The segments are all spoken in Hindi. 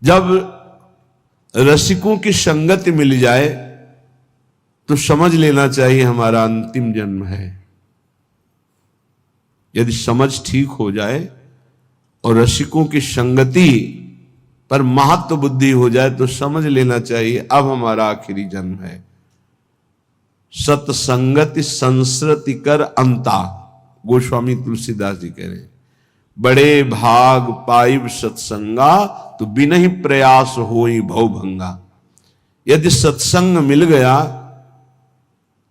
जब रसिकों की संगति मिल जाए तो समझ लेना चाहिए हमारा अंतिम जन्म है। यदि समझ ठीक हो जाए और रसिकों की संगति पर महत्व बुद्धि हो जाए तो समझ लेना चाहिए अब हमारा आखिरी जन्म है। सत्संगति संस्कृति कर अंता, गोस्वामी तुलसीदास जी कह रहे हैं, बड़े भाग पाइब सत्संगा तो बिना ही प्रयास होई भवभंगा। यदि सत्संग मिल गया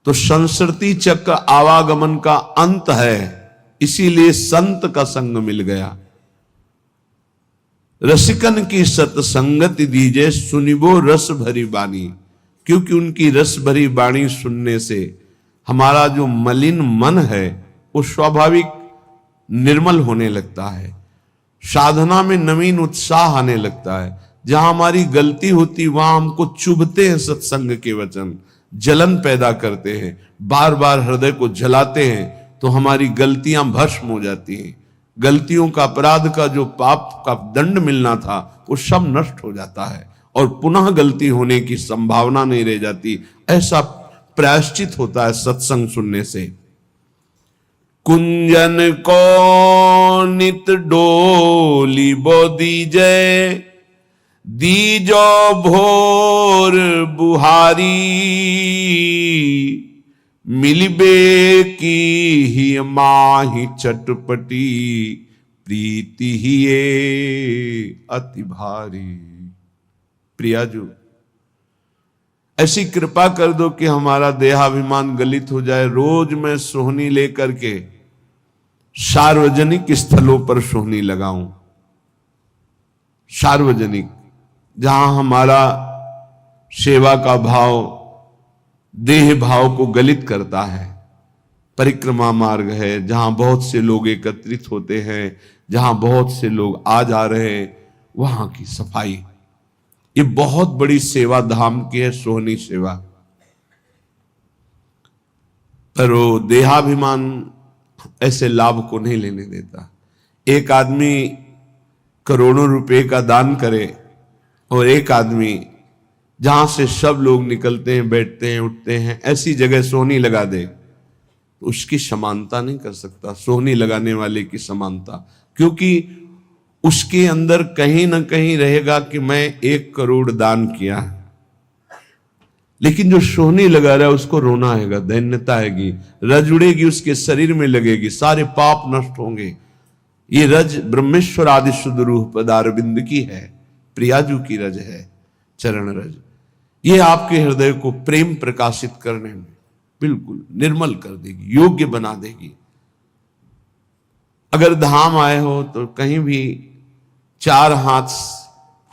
तो संस्कृति चक्र आवागमन का अंत है, इसीलिए संत का संग मिल गया। रसिकन की सत्संगति दीजे सुनिबो रस भरी बानी, क्योंकि उनकी रस भरी बाणी सुनने से हमारा जो मलिन मन है वो स्वाभाविक निर्मल होने लगता है। साधना में नवीन उत्साह आने लगता है। जहां हमारी गलती होती वहां हमको चुभते हैं सत्संग के वचन, जलन पैदा करते हैं, बार बार हृदय को जलाते हैं, तो हमारी गलतियां भस्म हो जाती हैं। गलतियों का, अपराध का जो पाप का दंड मिलना था वो सब नष्ट हो जाता है और पुनः गलती होने की संभावना नहीं रह जाती। ऐसा प्रायश्चित होता है सत्संग सुनने से। कुंजन को नित डोली बो दीजय, दीजो भोर बुहारी, मिलबे की ही माही चटपटी, प्रीति ही ये अति भारी। प्रियाजू, ऐसी कृपा कर दो कि हमारा देहाभिमान गलित हो जाए। रोज मैं सोहनी लेकर के सार्वजनिक स्थलों पर सोहनी लगाऊं, सार्वजनिक, जहां हमारा सेवा का भाव देह भाव को गलित करता है। परिक्रमा मार्ग है जहां बहुत से लोग एकत्रित होते हैं, जहां बहुत से लोग आ जा रहे हैं, वहां की सफाई, ये बहुत बड़ी सेवा धाम की है सोहनी सेवा। पर वो देहाभिमान ऐसे लाभ को नहीं लेने देता। एक आदमी करोड़ों रुपए का दान करे और एक आदमी जहां से सब लोग निकलते हैं, बैठते हैं, उठते हैं, ऐसी जगह सोहनी लगा दे तो उसकी समानता नहीं कर सकता, सोहनी लगाने वाले की समानता, क्योंकि उसके अंदर कहीं ना कहीं रहेगा कि मैं 1 करोड़ दान किया। लेकिन जो सोहनी लगा रहा है उसको रोना आएगा, दैन्यता आएगी, रज उड़ेगी, उसके शरीर में लगेगी, सारे पाप नष्ट होंगे। ये रज ब्रह्मेश्वर आदि शुद्ध रूह पदारविंद की है, प्रियाजू की रज है, चरण रज। ये आपके हृदय को प्रेम प्रकाशित करने में बिल्कुल निर्मल कर देगी, योग्य बना देगी। अगर धाम आए हो तो कहीं भी 4 हाथ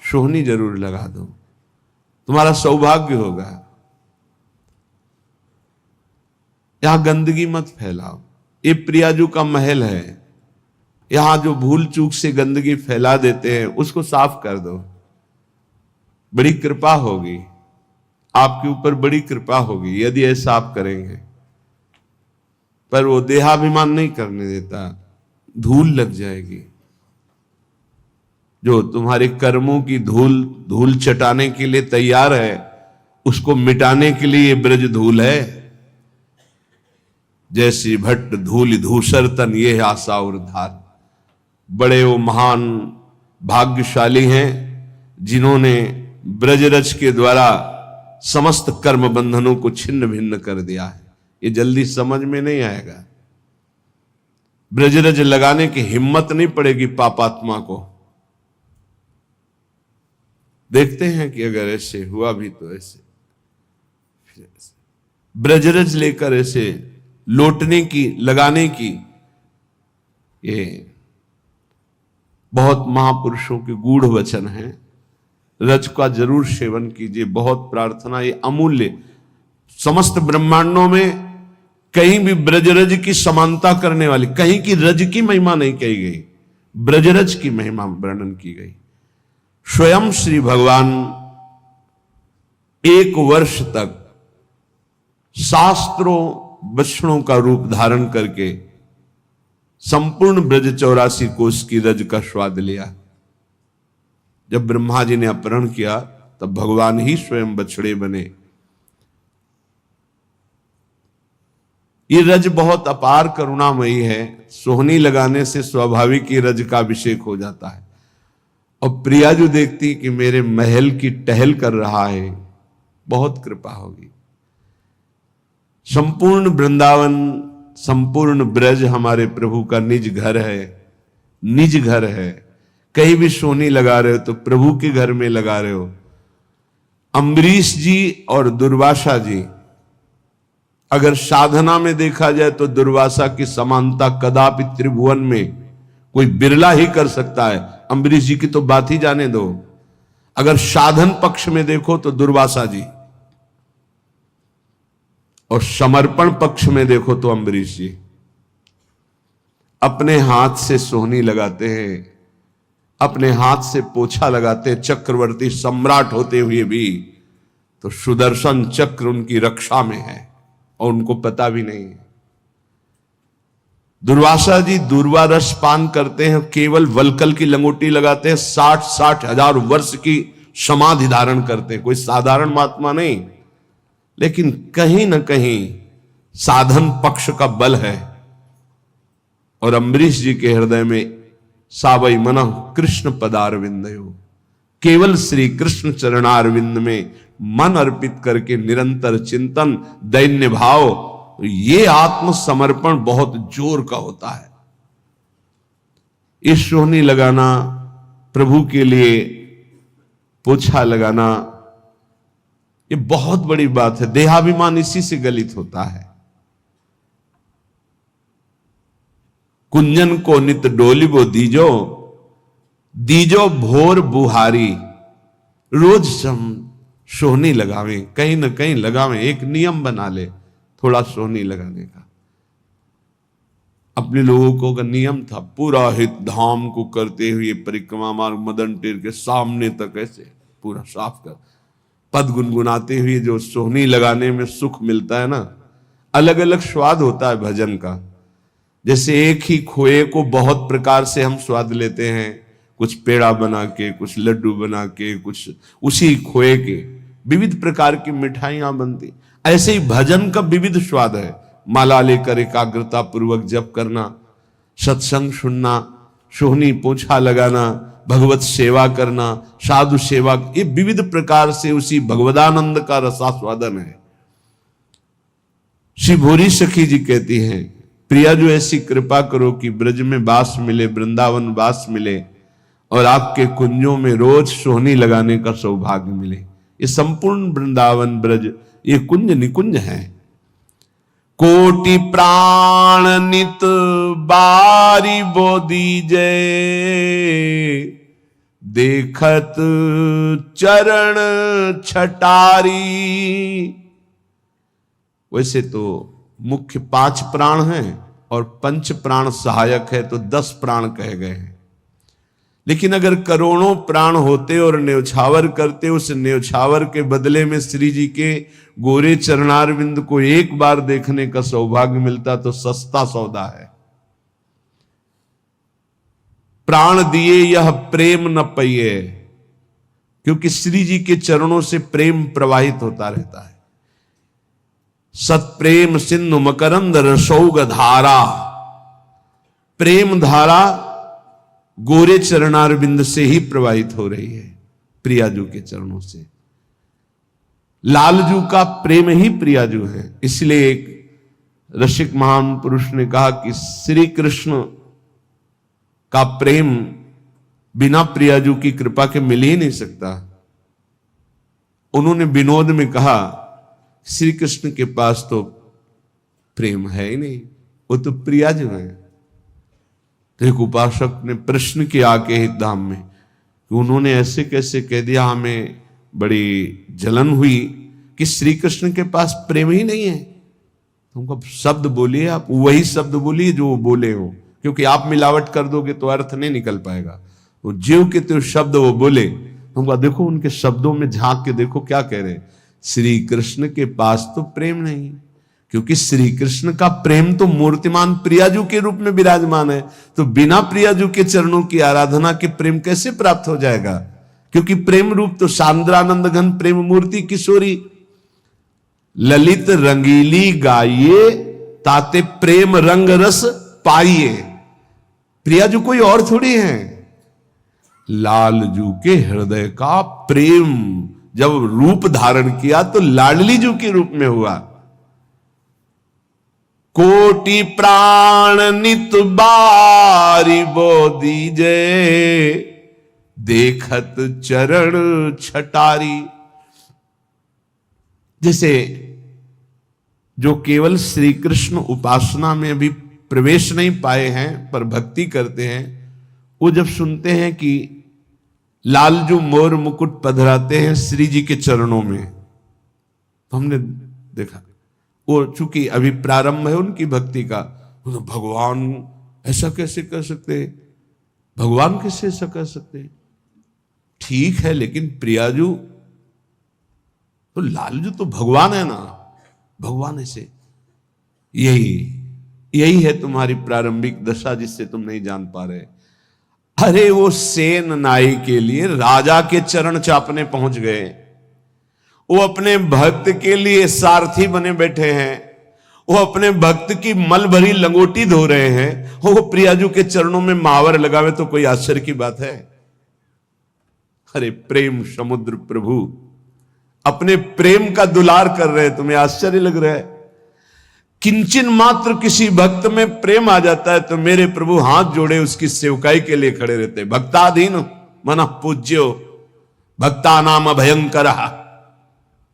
सोहनी जरूर लगा दो, तुम्हारा सौभाग्य होगा। यहां गंदगी मत फैलाओ, ये प्रियाजू का महल है। यहां जो भूल चूक से गंदगी फैला देते हैं उसको साफ कर दो, बड़ी कृपा होगी आपके ऊपर, बड़ी कृपा होगी यदि ऐसा आप करेंगे। पर वो देहाभिमान नहीं करने देता, धूल लग जाएगी। जो तुम्हारे कर्मों की धूल चटाने के लिए तैयार है, उसको मिटाने के लिए ये ब्रज धूल है। जैसी भट्ट धूल धूसर तन ये आशा और धार। बड़े वो महान भाग्यशाली हैं जिन्होंने ब्रजरज के द्वारा समस्त कर्म बंधनों को छिन्न भिन्न कर दिया है। ये जल्दी समझ में नहीं आएगा। ब्रजरज लगाने की हिम्मत नहीं पड़ेगी पापात्मा को। देखते हैं कि अगर ऐसे हुआ भी तो ऐसे ब्रजरज लेकर ऐसे लौटने की, लगाने की, ये बहुत महापुरुषों के गूढ़ वचन हैं। रज का जरूर सेवन कीजिए, बहुत प्रार्थना, ये अमूल्य। समस्त ब्रह्मांडों में कहीं भी ब्रजरज की समानता करने वाली, कहीं की रज की महिमा नहीं कही गई, ब्रजरज की महिमा वर्णन की गई। स्वयं श्री भगवान 1 वर्ष तक शास्त्रों वचनों का रूप धारण करके संपूर्ण ब्रज 84 कोष की रज का स्वाद लिया। जब ब्रह्मा जी ने अपहरण किया तब भगवान ही स्वयं बछड़े बने। ये रज बहुत अपार करुणामयी है। सोहनी लगाने से स्वाभाविक ही रज का अभिषेक हो जाता है। और प्रिया जो देखती कि मेरे महल की टहल कर रहा है, बहुत कृपा होगी। संपूर्ण वृंदावन, संपूर्ण ब्रज हमारे प्रभु का निज घर है, निज घर है। कहीं भी सोहनी लगा रहे हो तो प्रभु के घर में लगा रहे हो। अम्बरीश जी और दुर्वासा जी, अगर साधना में देखा जाए तो दुर्वासा की समानता कदापि त्रिभुवन में कोई बिरला ही कर सकता है। अम्बरीश जी की तो बात ही जाने दो। अगर साधन पक्ष में देखो तो दुर्वासा जी, और समर्पण पक्ष में देखो तो अम्बरीश जी। अपने हाथ से सोहनी लगाते हैं, अपने हाथ से पोछा लगाते हैं, चक्रवर्ती सम्राट होते हुए भी। तो सुदर्शन चक्र उनकी रक्षा में है और उनको पता भी नहीं है। दुर्वासा जी दूर्वा रस पान करते हैं, केवल वलकल की लंगोटी लगाते हैं, 60-60 हजार वर्ष की समाधि धारण करते हैं। कोई साधारण महात्मा नहीं, लेकिन कहीं ना कहीं साधन पक्ष का बल है। और अम्बरीश जी के हृदय में सावई मनः कृष्ण पदारविंदयो, केवल श्री कृष्ण चरणारविंद में मन अर्पित करके निरंतर चिंतन, दैन्य भाव, ये आत्मसमर्पण बहुत जोर का होता है। इस सोहनी लगाना, प्रभु के लिए पोछा लगाना, ये बहुत बड़ी बात है। देहाभिमान इसी से गलित होता है। कुंजन को नित डोलिबो दीजो, दीजो भोर बुहारी। रोज हम सोहनी लगावें, कहीं ना कहीं लगावें। एक नियम बना ले थोड़ा सोहनी लगाने का। अपने लोगों को का नियम था, पूरा हित धाम को करते हुए परिक्रमा मार्ग मदन टेर के सामने तक ऐसे पूरा साफ कर, पद गुनगुनाते हुए जो सोहनी लगाने में सुख मिलता है ना, अलग अलग स्वाद होता है भजन का। जैसे एक ही खोए को बहुत प्रकार से हम स्वाद लेते हैं, कुछ पेड़ा बना के, कुछ लड्डू बना के, कुछ उसी खोए के विविध प्रकार की मिठाइयां बनती, ऐसे ही भजन का विविध स्वाद है। माला लेकर एकाग्रता पूर्वक जप करना, सत्संग सुनना, सोहनी पोछा लगाना, भगवत सेवा करना, साधु सेवा, ये विविध प्रकार से उसी भगवदानंद का रसास्वादन है। श्री भूरी सखी जी कहती हैं, प्रिया जो ऐसी कृपा करो कि ब्रज में वास मिले, वृंदावन वास मिले, और आपके कुंजों में रोज सोहनी लगाने का सौभाग्य मिले। ये संपूर्ण वृंदावन ब्रज ये कुंज निकुंज है। कोटि प्राण नित बारी बोधी जय, देखत चरण छटारी। वैसे तो मुख्य 5 प्राण हैं और 5 प्राण सहायक है, तो 10 प्राण कहे गए हैं। लेकिन अगर करोड़ों प्राण होते और न्योछावर करते, उस न्योछावर के बदले में श्री जी के गोरे चरणारविंद को एक बार देखने का सौभाग्य मिलता तो सस्ता सौदा है। प्राण दिए यह प्रेम न पइए, क्योंकि श्री जी के चरणों से प्रेम प्रवाहित होता रहता है। सत्प्रेम सिंधु मकरंद रसौग धारा, प्रेम धारा गोरे चरणारविंद से ही प्रवाहित हो रही है, प्रियाजू के चरणों से। लालजू का प्रेम ही प्रियाजू है। इसलिए एक रसिक महान पुरुष ने कहा कि श्री कृष्ण का प्रेम बिना प्रियाजू की कृपा के मिल ही नहीं सकता। उन्होंने विनोद में कहा, श्री कृष्ण के पास तो प्रेम है ही नहीं, वो तो प्रियाजू है। तो एक उपासक ने प्रश्न किया आके हित धाम में कि उन्होंने ऐसे कैसे कह दिया, हमें बड़ी जलन हुई कि श्री कृष्ण के पास प्रेम ही नहीं है। तुमको शब्द बोलिए, आप वही शब्द बोलिए जो वो बोले हो, क्योंकि आप मिलावट कर दोगे तो अर्थ नहीं निकल पाएगा। वो जीव के तो शब्द वो बोले, तुमको देखो उनके शब्दों में झांक के देखो क्या कह रहे हैं। श्री कृष्ण के पास तो प्रेम नहीं, क्योंकि श्री कृष्ण का प्रेम तो मूर्तिमान प्रियाजू के रूप में विराजमान है। तो बिना प्रियाजू के चरणों की आराधना के प्रेम कैसे प्राप्त हो जाएगा? क्योंकि प्रेम रूप तो सांद्रानंद घन प्रेम मूर्ति किशोरी, ललित रंगीली गाइए ताते प्रेम रंग रस पाइए। प्रिया जो कोई और थोड़ी है, लालजू के हृदय का प्रेम जब रूप धारण किया तो लाडली जू के रूप में हुआ। कोटि प्राण नित बारी बो दीजे, देखत चरण छटारी। जैसे जो केवल श्री कृष्ण उपासना में अभी प्रवेश नहीं पाए हैं पर भक्ति करते हैं, वो जब सुनते हैं कि लालजू मोर मुकुट पधराते हैं श्री जी के चरणों में, तो हमने देखा वो चूंकि अभी प्रारंभ है उनकी भक्ति का, तो भगवान ऐसा कैसे कर सकते हैं, भगवान कैसे ऐसा कर सकते हैं। ठीक है, लेकिन प्रियाजू तो लालजू तो भगवान है ना, भगवान ऐसे। यही है तुम्हारी प्रारंभिक दशा जिससे तुम नहीं जान पा रहे। अरे वो सेन नाई के लिए राजा के चरण चापने पहुंच गए, वो अपने भक्त के लिए सारथी बने बैठे हैं, वो अपने भक्त की मल भरी लंगोटी धो रहे हैं, वो प्रियाजू के चरणों में मावर लगावे तो कोई आश्चर्य की बात है। अरे प्रेम समुद्र प्रभु अपने प्रेम का दुलार कर रहे हैं, तुम्हें आश्चर्य लग रहा है। किंचन मात्र किसी भक्त में प्रेम आ जाता है तो मेरे प्रभु हाथ जोड़े उसकी सेवकाई के लिए खड़े रहते हैं। भक्ताधीन मन पूज्यो भक्ता नाम भयंकर।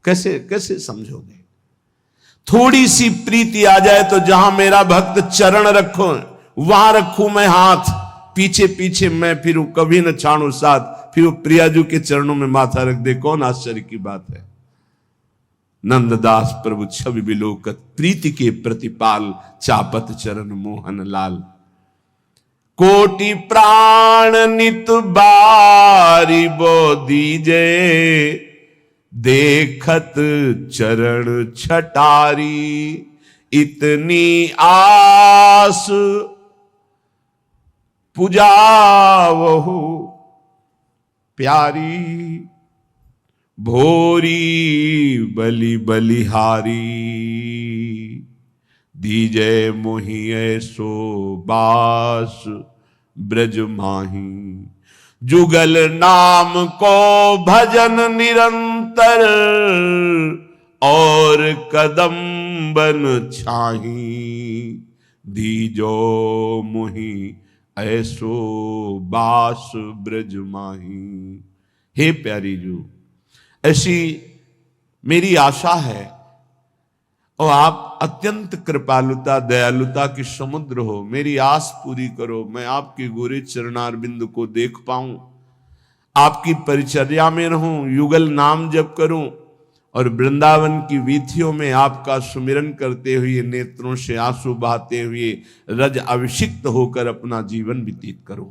कैसे कैसे समझोगे? थोड़ी सी प्रीति आ जाए तो जहां मेरा भक्त चरण रखो वहां रखूं मैं हाथ, पीछे पीछे मैं फिरूं कभी न छाणू साथ, फिर वो प्रियाजू के चरणों में माथा रख दे, कौन आश्चर्य की बात है। नंददास प्रभु छवि बिलोकत प्रीति के प्रतिपाल, चापत चरण मोहन लाल। कोटि प्राण नित बारी बो दीजे, देखत चरण छटारी। इतनी आस पुजावहु प्यारी, भोरी बलि बलिहारी। दीजे मोहि ऐसो बास ब्रज माही, जुगल नाम को भजन निरंतर, और कदम बन छाही। दीजो मोहि ऐसो बास ब्रज माही। हे प्यारी जू, ऐसी मेरी आशा है और आप अत्यंत कृपालुता दयालुता की समुद्र हो, मेरी आस पूरी करो। मैं आपके गोरे चरणारविंद को देख पाऊं, आपकी परिचर्या में रहूं, युगल नाम जप करूं और वृंदावन की वीथियों में आपका सुमिरन करते हुए, नेत्रों से आंसू बहाते हुए, रज अभिषिक्त होकर अपना जीवन व्यतीत करूं।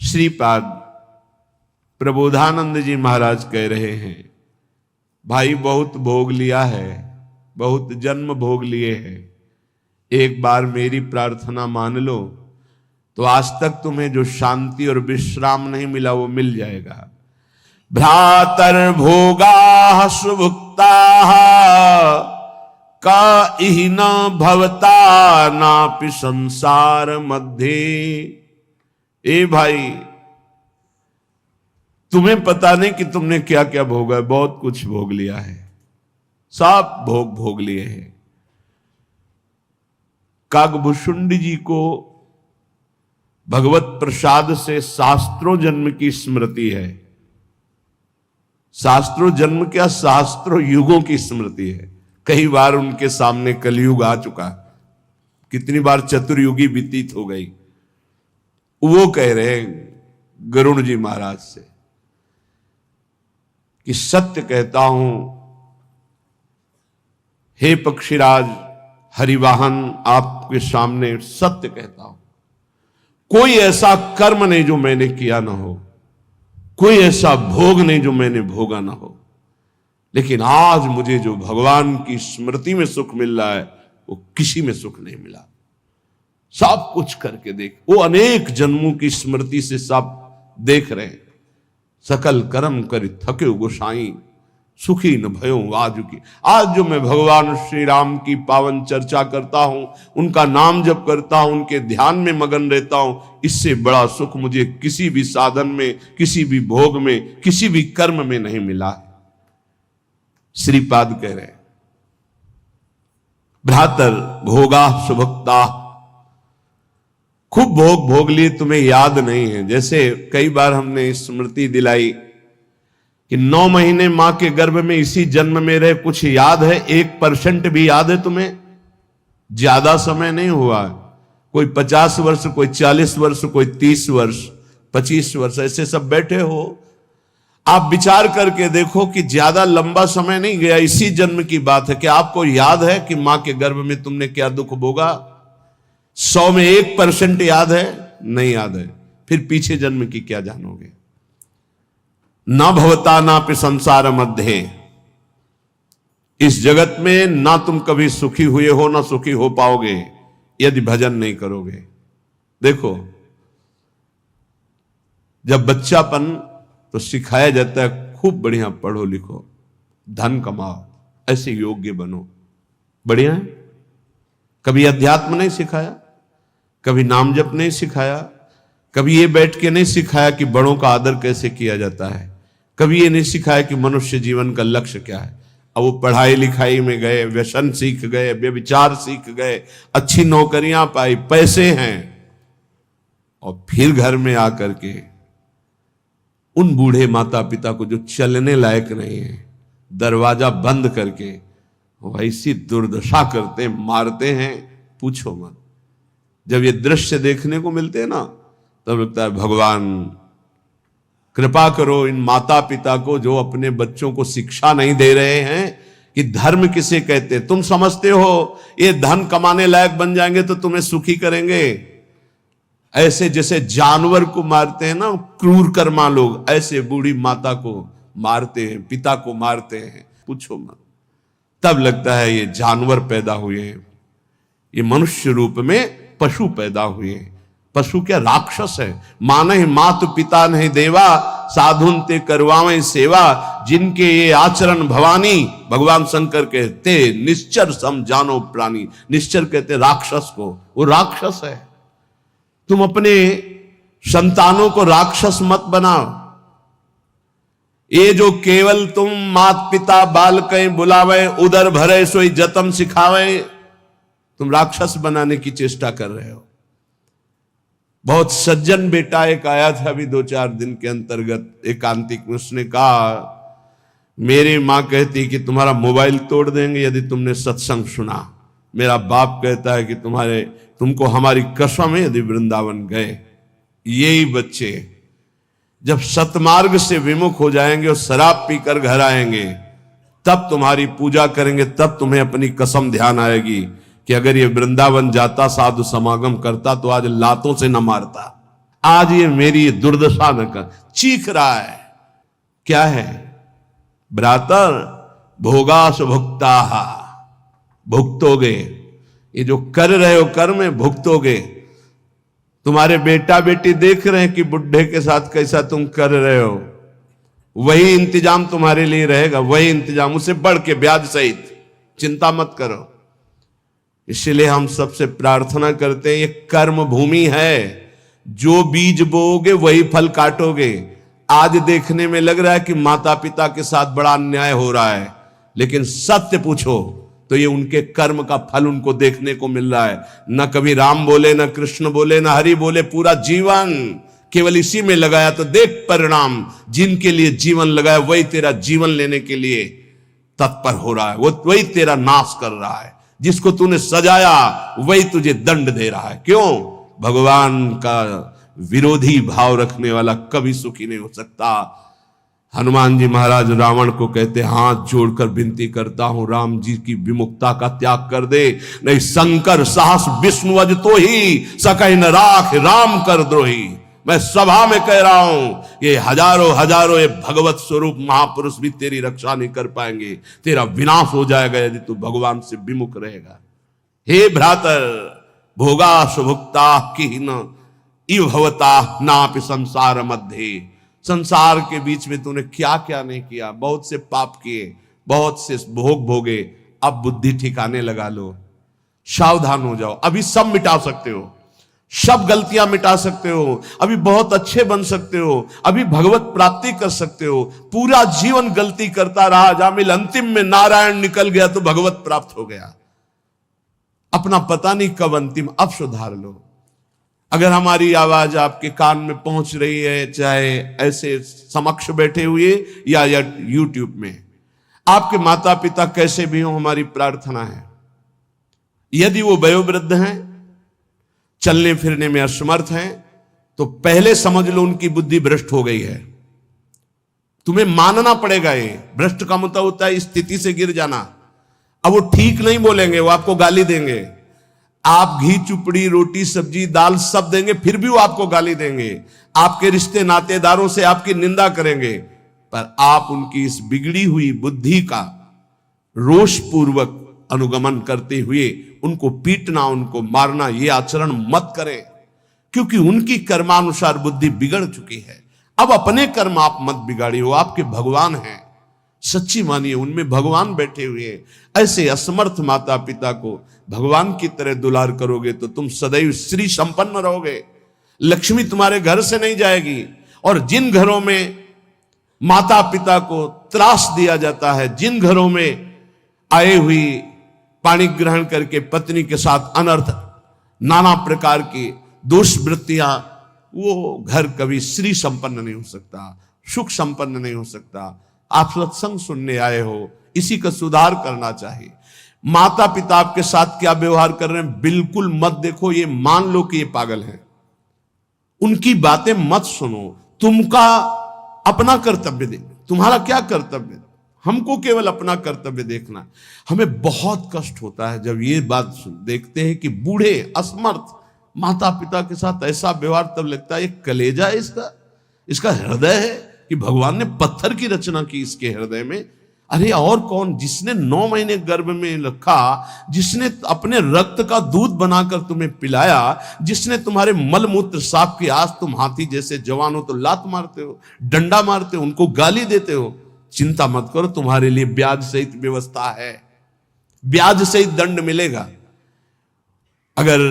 श्रीपाद प्रबोधानंद जी महाराज कह रहे हैं, भाई बहुत भोग लिया है, बहुत जन्म भोग लिए हैं, एक बार मेरी प्रार्थना मान लो तो आज तक तुम्हें जो शांति और विश्राम नहीं मिला वो मिल जाएगा। भ्रातर भोगा सुभुक्ता का इहि न भवता नापि संसार मध्य। ए भाई, तुम्हें पता नहीं कि तुमने क्या क्या भोगा है, बहुत कुछ भोग लिया है, सब भोग लिए हैं। कागभूषुंडी जी को भगवत प्रसाद से शास्त्रों जन्म की स्मृति है। शास्त्रों जन्म क्या, शास्त्रों युगों की स्मृति है। कई बार उनके सामने कलयुग आ चुका, कितनी बार चतुर्युगी व्यतीत हो गई। वो कह रहे हैं गरुण जी महाराज से कि सत्य कहता हूं हे पक्षीराज हरिवाहन, आपके सामने सत्य कहता हूं, कोई ऐसा कर्म नहीं जो मैंने किया ना हो, कोई ऐसा भोग नहीं जो मैंने भोगा ना हो, लेकिन आज मुझे जो भगवान की स्मृति में सुख मिल रहा है वो किसी में सुख नहीं मिला। सब कुछ करके देख, वो अनेक जन्मों की स्मृति से सब देख रहे हैं, सकल कर्म करि थके गोसाई, सुखी न भयो आज की। आज जो मैं भगवान श्री राम की पावन चर्चा करता हूं, उनका नाम जप करता हूं, उनके ध्यान में मगन रहता हूं, इससे बड़ा सुख मुझे किसी भी साधन में, किसी भी भोग में, किसी भी कर्म में नहीं मिला है। श्रीपाद कह रहे हैं, भ्रातर भोगा सुभक्ता, खूब भोग भोग लिए, तुम्हें याद नहीं है। जैसे कई बार हमने स्मृति दिलाई कि 9 महीने मां के गर्भ में इसी जन्म में रहे, कुछ याद है? 1% भी याद है तुम्हें? ज्यादा समय नहीं हुआ, कोई 50 वर्ष, कोई 40 वर्ष, कोई 30 वर्ष, 25 वर्ष, ऐसे सब बैठे हो। आप विचार करके देखो कि ज्यादा लंबा समय नहीं गया, इसी जन्म की बात है। कि आपको याद है कि मां के गर्भ में तुमने क्या दुख भोगा? 100 में 1% याद है? नहीं याद है। फिर पीछे जन्म की क्या जानोगे? ना भवता ना पे संसार मध्य, इस जगत में ना तुम कभी सुखी हुए हो ना सुखी हो पाओगे यदि भजन नहीं करोगे। देखो, जब बच्चापन तो सिखाया जाता है खूब बढ़िया पढ़ो लिखो, धन कमाओ, ऐसे योग्य बनो, बढ़िया है। कभी अध्यात्म नहीं सिखाया, कभी नाम जप नहीं सिखाया, कभी ये बैठ के नहीं सिखाया कि बड़ों का आदर कैसे किया जाता है, कभी ये नहीं सिखाया कि मनुष्य जीवन का लक्ष्य क्या है। अब वो पढ़ाई लिखाई में गए, व्यसन सीख गए, व्यभिचार सीख गए, अच्छी नौकरियां पाई, पैसे हैं, और फिर घर में आकर के उन बूढ़े माता पिता को जो चलने लायक नहीं है, दरवाजा बंद करके वैसी दुर्दशा करते, मारते हैं, पूछो मत। जब ये दृश्य देखने को मिलते हैं ना, तब लगता है भगवान कृपा करो इन माता पिता को जो अपने बच्चों को शिक्षा नहीं दे रहे हैं कि धर्म किसे कहते। तुम समझते हो ये धन कमाने लायक बन जाएंगे तो तुम्हें सुखी करेंगे, ऐसे जैसे जानवर को मारते हैं ना क्रूर कर्मा लोग, ऐसे बूढ़ी माता को मारते हैं, पिता को मारते हैं, पूछो मत। तब लगता है ये जानवर पैदा हुए हैं, ये मनुष्य रूप में पशु पैदा हुए हैं। पशु क्या राक्षस है? मानहि मातु पिता नहीं देवा, साधुन ते करवावें सेवा, जिनके ये आचरण भवानी, भगवान शंकर कहते निश्चर सम जानो प्राणी। निश्चर कहते राक्षस को, वो राक्षस है। तुम अपने संतानों को राक्षस मत बनाओ। ये जो केवल तुम मात पिता बाल कहीं बुलावे, उदर भरे सोई जतन सिखावे, तुम राक्षस बनाने की चेष्टा कर रहे हो। बहुत सज्जन बेटा एक आया था अभी 2-4 दिन के अंतर्गत एकांतिक में, उसने कहा मेरी मां कहती कि तुम्हारा मोबाइल तोड़ देंगे यदि तुमने सत्संग सुना। मेरा बाप कहता है कि तुमको हमारी कसम है यदि वृंदावन गए। यही बच्चे जब सतमार्ग से विमुख हो जाएंगे और शराब पीकर घर आएंगे, तब तुम्हारी पूजा करेंगे, तब तुम्हें अपनी कसम ध्यान आएगी कि अगर ये वृंदावन जाता, साधु समागम करता, तो आज लातों से न मारता। आज ये मेरी दुर्दशा न कर। चीख रहा है, क्या है? भ्रातर भोगास भुक्ता, भुगतोगे। ये जो कर रहे हो कर्म में भुगतोगे। तुम्हारे बेटा बेटी देख रहे हैं कि बुढ़े के साथ कैसा तुम कर रहे हो, वही इंतजाम तुम्हारे लिए रहेगा, वही इंतजाम, उसे बढ़ के ब्याज सहित। चिंता मत करो। इसलिए हम सबसे प्रार्थना करते हैं, ये कर्म भूमि है, जो बीज बोओगे वही फल काटोगे। आज देखने में लग रहा है कि माता पिता के साथ बड़ा अन्याय हो रहा है, लेकिन सत्य पूछो तो ये उनके कर्म का फल उनको देखने को मिल रहा है। न कभी राम बोले, न कृष्ण बोले, न हरि बोले, पूरा जीवन केवल इसी में लगाया, तो देख परिणाम। जिनके लिए जीवन लगाया वही तेरा जीवन लेने के लिए तत्पर हो रहा है, वो वही तेरा नाश कर रहा है। जिसको तूने सजाया वही तुझे दंड दे रहा है। क्यों? भगवान का विरोधी भाव रखने वाला कभी सुखी नहीं हो सकता। हनुमान जी महाराज रावण को कहते, हाथ जोड़कर विनती करता हूं, राम जी की विमुखता का त्याग कर दे, नहीं शंकर साहस विष्णु अज तो ही सकहि न राख राम कर द्रोही। मैं सभा में कह रहा हूं, ये हजारों ये भगवत स्वरूप महापुरुष भी तेरी रक्षा नहीं कर पाएंगे। तेरा विनाश हो जाएगा यदि तू भगवान से विमुख रहेगा। हे भ्रातर भोगा सुभुक्ता की न इव भवता नापि संसार मध्य, संसार के बीच में तूने क्या क्या नहीं किया, बहुत से पाप किए, बहुत से भोग भोगे, अब बुद्धि ठिकाने लगा लो, सावधान हो जाओ। अभी सब मिटा सकते हो, सब गलतियां मिटा सकते हो, अभी बहुत अच्छे बन सकते हो, अभी भगवत प्राप्ति कर सकते हो। पूरा जीवन गलती करता रहा जामिल, अंतिम में नारायण निकल गया तो भगवत प्राप्त हो गया। अपना पता नहीं कब अंतिम, अब सुधार लो। अगर हमारी आवाज आपके कान में पहुंच रही है, चाहे ऐसे समक्ष बैठे हुए या यूट्यूब में, आपके माता पिता कैसे भी हो, हमारी प्रार्थना है, यदि वो वयोवृद्ध हैं, चलने फिरने में असमर्थ हैं, तो पहले समझ लो उनकी बुद्धि भ्रष्ट हो गई है। तुम्हें मानना पड़ेगा। ये भ्रष्ट का मतलब होता है स्थिति से गिर जाना। अब वो ठीक नहीं बोलेंगे, वो आपको गाली देंगे। आप घी चुपड़ी रोटी सब्जी दाल सब देंगे, फिर भी वो आपको गाली देंगे। आपके रिश्ते नातेदारों से आपकी निंदा करेंगे, पर आप उनकी इस बिगड़ी हुई बुद्धि का रोष पूर्वक अनुगमन करते हुए उनको पीटना, उनको मारना, ये आचरण मत करें, क्योंकि उनकी कर्मानुसार बुद्धि बिगड़ चुकी है। अब अपने कर्म आप मत बिगाड़िए, वो आपके भगवान हैं, सच्ची मानिए उनमें भगवान बैठे हुए हैं। ऐसे असमर्थ माता पिता को भगवान की तरह दुलार करोगे तो तुम सदैव श्री संपन्न रहोगे, लक्ष्मी तुम्हारे घर से नहीं जाएगी। और जिन घरों में माता पिता को त्रास दिया जाता है, जिन घरों में आए हुई पानी ग्रहण करके पत्नी के साथ अनर्थ नाना प्रकार की दोष वृत्तियां, वो घर कभी श्री संपन्न नहीं हो सकता, सुख संपन्न नहीं हो सकता। आप सत्संग सुनने आए हो, इसी का सुधार करना चाहिए। माता पिता आपके साथ क्या व्यवहार कर रहे हैं बिल्कुल मत देखो, ये मान लो कि ये पागल है, उनकी बातें मत सुनो। तुमका अपना कर्तव्य दे, तुम्हारा क्या कर्तव्य, हमको केवल अपना कर्तव्य देखना। हमें बहुत कष्ट होता है जब ये बात देखते हैं कि बूढ़े असमर्थ माता पिता के साथ ऐसा व्यवहार, तब लगता है ये कलेजा है इसका हृदय है कि भगवान ने पत्थर की रचना की इसके हृदय में। अरे और कौन, जिसने 9 महीने गर्भ में रखा, जिसने अपने रक्त का दूध बनाकर तुम्हें पिलाया, जिसने तुम्हारे मल मूत्र साफ किया, आज तुम हाथी जैसे जवान हो तो लात मारते हो, डंडा मारते हो, उनको गाली देते हो। चिंता मत करो, तुम्हारे लिए ब्याज सहित व्यवस्था है, ब्याज सहित दंड मिलेगा। अगर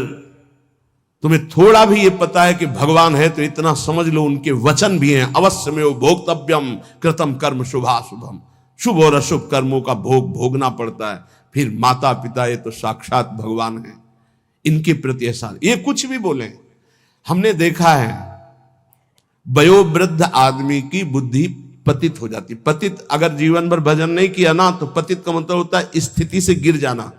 तुम्हें थोड़ा भी ये पता है कि भगवान है तो इतना समझ लो उनके वचन भी हैं, अवश्य में वो भोक्तव्यम कृतम कर्म शुभाशुभम, शुभ और अशुभ कर्मों का भोग भोगना पड़ता है। फिर माता पिता ये तो साक्षात भगवान है, इनके प्रति एहसान, ये कुछ भी बोले। हमने देखा है वयोवृद्ध आदमी की बुद्धि पतित हो जाती। पतित अगर जीवन भर भजन नहीं किया ना, तो पतित का मतलब होता है स्थिति से गिर जाना,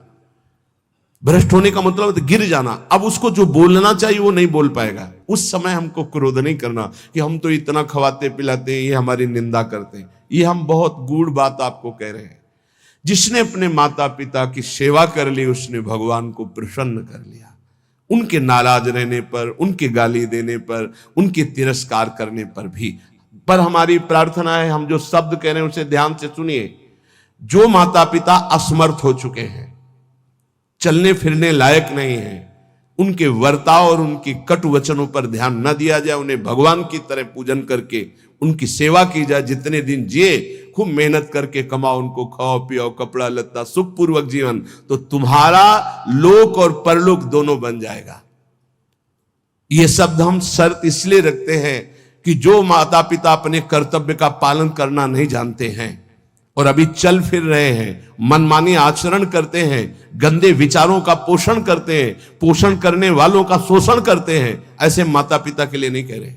भ्रष्ट होने का मतलब है गिर जाना। अब उसको जो बोलना चाहिए वो नहीं बोल पाएगा। उस समय हमको क्रोध नहीं करना कि हम तो इतना खवाते पिलाते हैं, ये हमारी निंदा करते हैं। ये हम बहुत गूढ़ बात आपको कह रहे हैं। जिसने अपने माता पिता की सेवा कर ली, उसने भगवान को प्रसन्न कर लिया। उनके नाराज रहने पर, उनके गाली देने पर, उनके तिरस्कार करने पर भी। पर हमारी प्रार्थना है, हम जो शब्द कह रहे हैं उसे ध्यान से सुनिए। जो माता पिता असमर्थ हो चुके हैं, चलने फिरने लायक नहीं है, उनके वर्ताव और उनकी कटु वचनों पर ध्यान न दिया जाए, उन्हें भगवान की तरह पूजन करके उनकी सेवा की जाए। जितने दिन जिए खूब मेहनत करके कमाओ, उनको खाओ पियो, कपड़ा लत्ता, सुखपूर्वक जीवन, तो तुम्हारा लोक और परलोक दोनों बन जाएगा। ये शब्द हम शर्त इसलिए रखते हैं कि जो माता पिता अपने कर्तव्य का पालन करना नहीं जानते हैं और अभी चल फिर रहे हैं, मनमानी आचरण करते हैं, गंदे विचारों का पोषण करते हैं, पोषण करने वालों का शोषण करते हैं, ऐसे माता पिता के लिए नहीं कह रहे।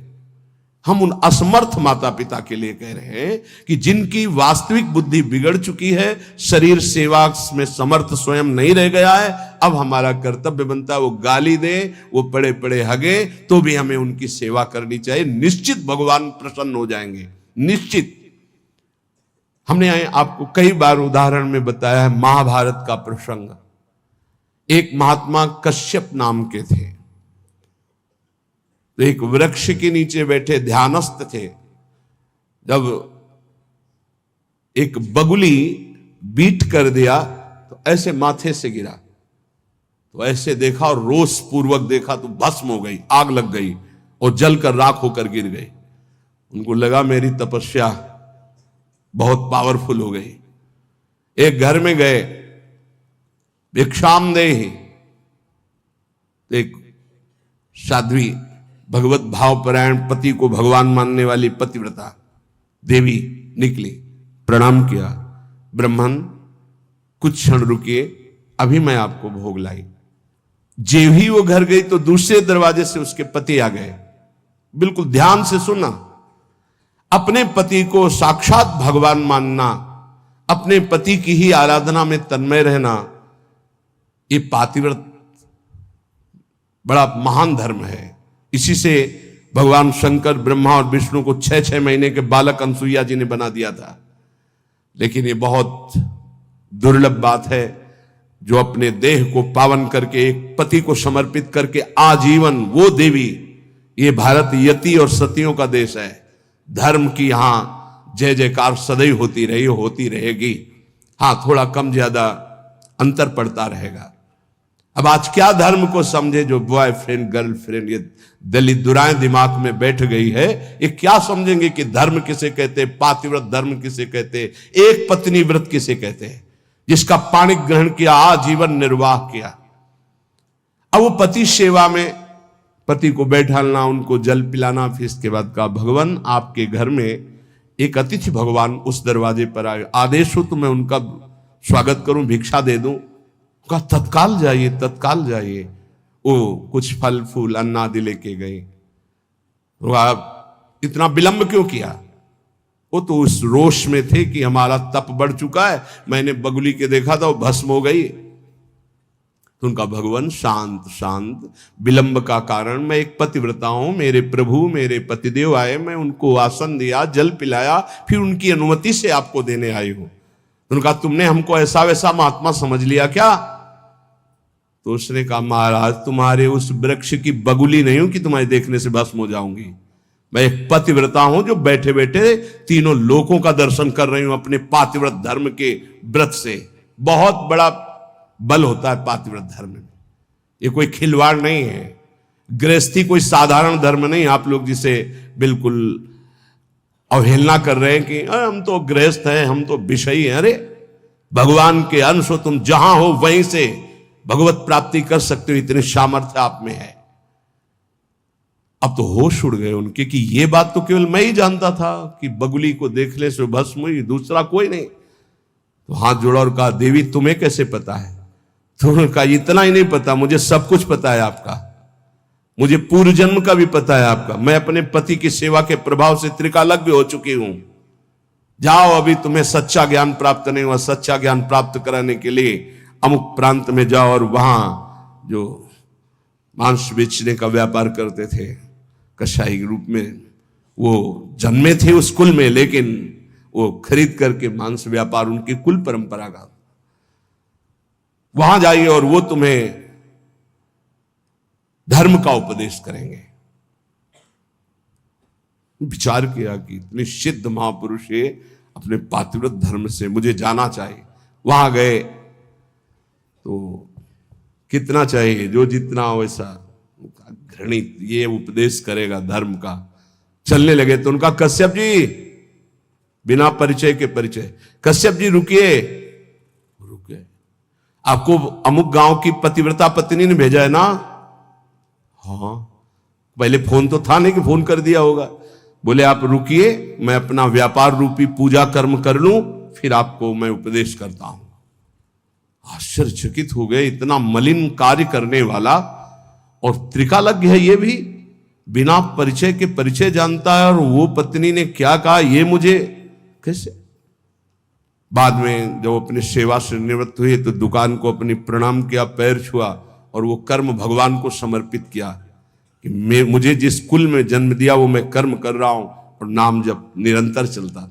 हम उन असमर्थ माता पिता के लिए कह रहे हैं कि जिनकी वास्तविक बुद्धि बिगड़ चुकी है, शरीर सेवा में समर्थ स्वयं नहीं रह गया है। अब हमारा कर्तव्य बनता है वो गाली दे, वो पड़े पड़े हगे, तो भी हमें उनकी सेवा करनी चाहिए। निश्चित भगवान प्रसन्न हो जाएंगे, निश्चित। हमने आपको कई बार उदाहरण में बताया है महाभारत का प्रसंग। एक महात्मा कश्यप नाम के थे, तो एक वृक्ष के नीचे बैठे ध्यानस्थ थे। जब एक बगुली बीट कर दिया तो ऐसे माथे से गिरा, तो ऐसे देखा और रोष पूर्वक देखा तो भस्म हो गई, आग लग गई और जलकर राख होकर गिर गई। उनको लगा मेरी तपस्या बहुत पावरफुल हो गई। एक घर में गए, भिक्षामदेहि, एक साध्वी भगवत भावपरायण पति को भगवान मानने वाली पतिव्रता देवी निकली, प्रणाम किया। ब्राह्मण कुछ क्षण रुकिए, अभी मैं आपको भोग लाई। जेव ही वो घर गई तो दूसरे दरवाजे से उसके पति आ गए। बिल्कुल ध्यान से सुना, अपने पति को साक्षात भगवान मानना, अपने पति की ही आराधना में तन्मय रहना, ये पातिव्रत बड़ा महान धर्म है। इसी से भगवान शंकर, ब्रह्मा और विष्णु को 6-6 महीने के बालक अनसुईया जी ने बना दिया था। लेकिन ये बहुत दुर्लभ बात है जो अपने देह को पावन करके, एक पति को समर्पित करके आजीवन वो देवी, ये भारत यति और सतियों का देश है। धर्म की यहां जय जयकार सदैव होती रही, होती रहेगी। हां, थोड़ा कम ज्यादा अंतर पड़ता रहेगा। अब आज क्या धर्म को समझे जो बॉयफ्रेंड गर्लफ्रेंड ये दलित दुराएं दिमाग में बैठ गई है, ये क्या समझेंगे कि धर्म किसे कहते, पातिव्रत धर्म किसे कहते, एक पत्नी व्रत किसे कहते हैं, जिसका पाणी ग्रहण किया, आजीवन निर्वाह किया। अब वो पति सेवा में पति को बैठालना, उनको जल पिलाना, फिर इसके बाद कहा भगवान आपके घर में एक अतिथि भगवान उस दरवाजे पर आए, आदेश हो तो मैं उनका स्वागत करूं, भिक्षा दे दूं। कहा तत्काल जाइए, तत्काल जाइए। वो कुछ फल फूल अन्ना आदि लेके गए। आप इतना विलंब क्यों किया? वो तो उस रोष में थे कि हमारा तप बढ़ चुका है, मैंने बगुली के देखा था वो भस्म हो गई। तो उनका भगवान शांत शांत, विलंब का कारण, मैं एक पतिव्रता हूं, मेरे प्रभु मेरे पतिदेव आए, मैं उनको आसन दिया, जल पिलाया, फिर उनकी अनुमति से आपको देने आई हूं। उनका तुमने हमको ऐसा वैसा महात्मा समझ लिया क्या? तो उसने कहा महाराज तुम्हारे उस वृक्ष की बगुली नहीं हूं कि तुम्हारे देखने से भस्म हो जाऊंगी। मैं एक पतिव्रता हूं जो बैठे बैठे तीनों लोकों का दर्शन कर रही हूं अपने पातिव्रत धर्म के व्रत से। बहुत बड़ा बल होता है पातिव्रत धर्म में, ये कोई खिलवाड़ नहीं है। गृहस्थी कोई साधारण धर्म नहीं, आप लोग जिसे बिल्कुल अवहेलना कर रहे हैं कि हम तो गृहस्थ हैं, हम तो विषयी हैं। अरे भगवान के अंश हो, तुम जहां हो वहीं से भगवत प्राप्ति कर सकते हो, इतने सामर्थ्य आप में है। अब तो होश उड़ गए उनके कि ये बात तो केवल मैं ही जानता था कि बगुली को देखने से भस्म हुई, दूसरा कोई नहीं। तो हाथ जोड़ा और कहा देवी तुम्हें कैसे पता है? तो उन्होंने कहा इतना ही नहीं पता, मुझे सब कुछ पता है आपका, मुझे पूर्व जन्म का भी पता है आपका। मैं अपने पति की सेवा के प्रभाव से त्रिकालज्ञ भी हो चुकी हूं। जाओ, अभी तुम्हें सच्चा ज्ञान प्राप्त नहीं हुआ, सच्चा ज्ञान प्राप्त कराने के लिए अमुक प्रांत में जाओ और वहां जो मांस बेचने का व्यापार करते थे कसाई के रूप में, वो जन्मे थे उस कुल में, लेकिन वो खरीद करके मांस व्यापार उनकी कुल परंपरा का, वहां जाइए और वो तुम्हें धर्म का उपदेश करेंगे। विचार किया कि इतने सिद्ध महापुरुष है, अपने पातिव्रत धर्म से मुझे जाना चाहिए। वहां गए तो कितना चाहिए, जो जितना वैसा घृणित, ये उपदेश करेगा धर्म का। चलने लगे तो उनका कश्यप जी, बिना परिचय के परिचय, कश्यप जी रुकिए, रुके, आपको अमुक गांव की पतिव्रता पत्नी ने भेजा है ना? हाँ, पहले फोन तो था नहीं कि फोन कर दिया होगा। बोले आप रुकिए, मैं अपना व्यापार रूपी पूजा कर्म कर लूं, फिर आपको मैं उपदेश करता हूं। आश्चर्यचकित हो गए, इतना मलिन कार्य करने वाला और त्रिकालज्ञ है, ये भी बिना परिचय के परिचय जानता है। और वो पत्नी ने क्या कहा ये मुझे कैसे? बाद में जब अपनी सेवा से निवृत्त हुए तो दुकान को अपनी प्रणाम किया, पैर छुआ और वो कर्म भगवान को समर्पित किया कि मुझे जिस कुल में जन्म दिया वो मैं कर्म कर रहा हूं और नाम जब निरंतर चलता।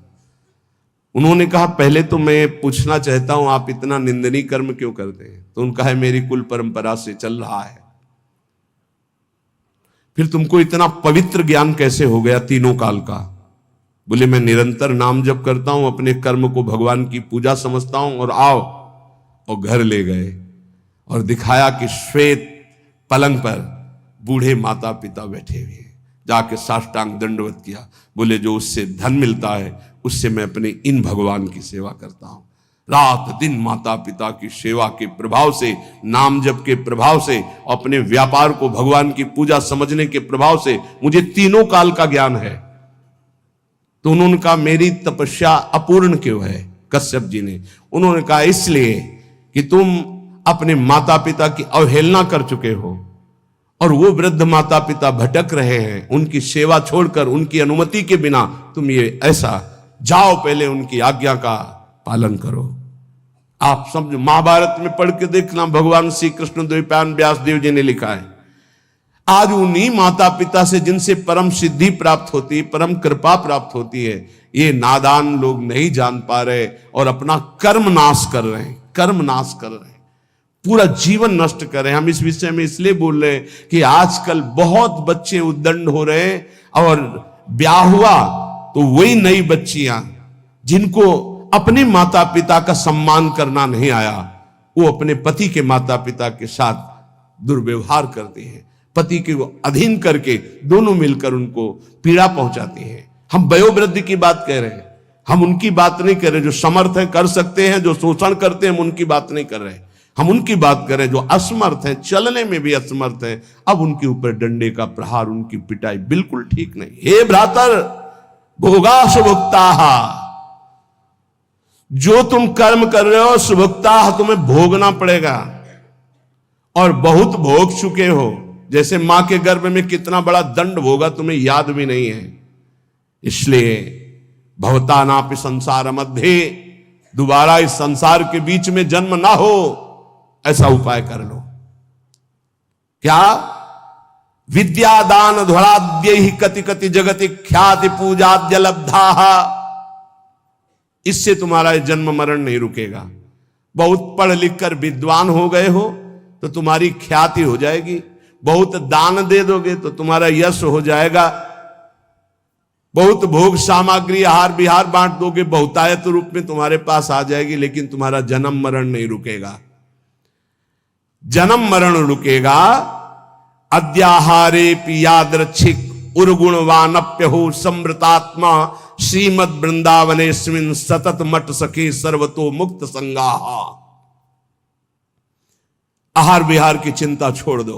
उन्होंने कहा पहले तो मैं पूछना चाहता हूं आप इतना निंदनीय कर्म क्यों करते हैं? तो उनका है मेरी कुल परंपरा से चल रहा है। फिर तुमको इतना पवित्र ज्ञान कैसे हो गया तीनों काल का? बोले मैं निरंतर नाम जप करता हूं, अपने कर्म को भगवान की पूजा समझता हूं। और आओ, और घर ले गए और दिखाया कि श्वेत पलंग पर बूढ़े माता पिता बैठे हुए, जाके साष्टांग दंडवत किया, बोले जो उससे धन मिलता है उससे मैं अपने इन भगवान की सेवा करता हूं। रात दिन माता पिता की सेवा के प्रभाव से, नाम जप के प्रभाव से, अपने व्यापार को भगवान की पूजा समझने के प्रभाव से मुझे तीनों काल का ज्ञान है। तो उन्होंने कहा मेरी तपस्या अपूर्ण क्यों है? कश्यप जी ने उन्होंने कहा इसलिए कि तुम अपने माता पिता की अवहेलना कर चुके हो और वो वृद्ध माता पिता भटक रहे हैं, उनकी सेवा छोड़कर उनकी अनुमति के बिना तुम ये ऐसा, जाओ पहले उनकी आज्ञा का पालन करो। आप समझो, महाभारत में पढ़ के देखना, भगवान श्री कृष्ण द्वैपायन व्यास देव जी ने लिखा है, आज उन्हीं माता पिता से जिनसे परम सिद्धि प्राप्त होती, परम कृपा प्राप्त होती है, ये नादान लोग नहीं जान पा रहे और अपना कर्म नाश कर रहे हैं, कर्म नाश कर रहे हैं, पूरा जीवन नष्ट कर रहे हैं। हम इस विषय में इसलिए बोल रहे हैं कि आजकल बहुत बच्चे उद्दंड हो रहे हैं और ब्याह हुआ तो वही नई बच्चियां जिनको अपने माता पिता का सम्मान करना नहीं आया, वो अपने पति के माता पिता के साथ दुर्व्यवहार करते हैं, पति के अधीन करके दोनों मिलकर उनको पीड़ा पहुंचाते हैं। हम वयोवृद्ध की बात कह रहे हैं, हम उनकी बात नहीं कर रहे जो समर्थ है कर सकते हैं, जो शोषण करते हैं हम उनकी बात नहीं कर रहे, हम उनकी बात करें जो असमर्थ है, चलने में भी असमर्थ है, अब उनके ऊपर डंडे का प्रहार, उनकी पिटाई बिल्कुल ठीक नहीं। हे भ्रातर भोगा सुभुक्ता, जो तुम कर्म कर रहे हो सुभुक्ता तुम्हें भोगना पड़ेगा और बहुत भोग चुके हो। जैसे मां के गर्भ में कितना बड़ा दंड भोगा तुम्हें याद भी नहीं है। इसलिए भवता नापि संसार मध्य, दोबारा इस संसार के बीच में जन्म ना हो, ऐसा उपाय कर लो। क्या? विद्या दान ध्वराद्य ही कति कति जगति ख्याति पूजाद्य लब्धा, इससे तुम्हारा जन्म मरण नहीं रुकेगा। बहुत पढ़ लिख कर विद्वान हो गए हो तो तुम्हारी ख्याति हो जाएगी, बहुत दान दे दोगे तो तुम्हारा यश हो जाएगा, बहुत भोग सामग्री आहार विहार बांट दोगे, बहुतायत रूप में तुम्हारे पास आ जाएगी, लेकिन तुम्हारा जन्म मरण नहीं रुकेगा। जन्म मरण रुकेगा अद्याहारे पियादृच्छिक उर्गुणवानप्यहो समृतात्मा श्रीमद वृंदावनेस्मिन् सतत मठ सखे सर्वतो मुक्त संगाहा। आहार विहार की चिंता छोड़ दो,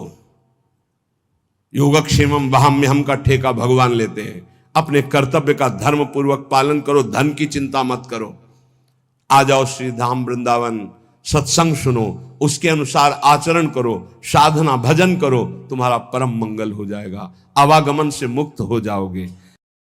योगक्षेमम वहाम्यहम का ठेका भगवान लेते हैं। अपने कर्तव्य का धर्म पूर्वक पालन करो, धन की चिंता मत करो। आ जाओ श्री धाम वृंदावन, सत्संग सुनो, उसके अनुसार आचरण करो, साधना भजन करो, तुम्हारा परम मंगल हो जाएगा, आवागमन से मुक्त हो जाओगे।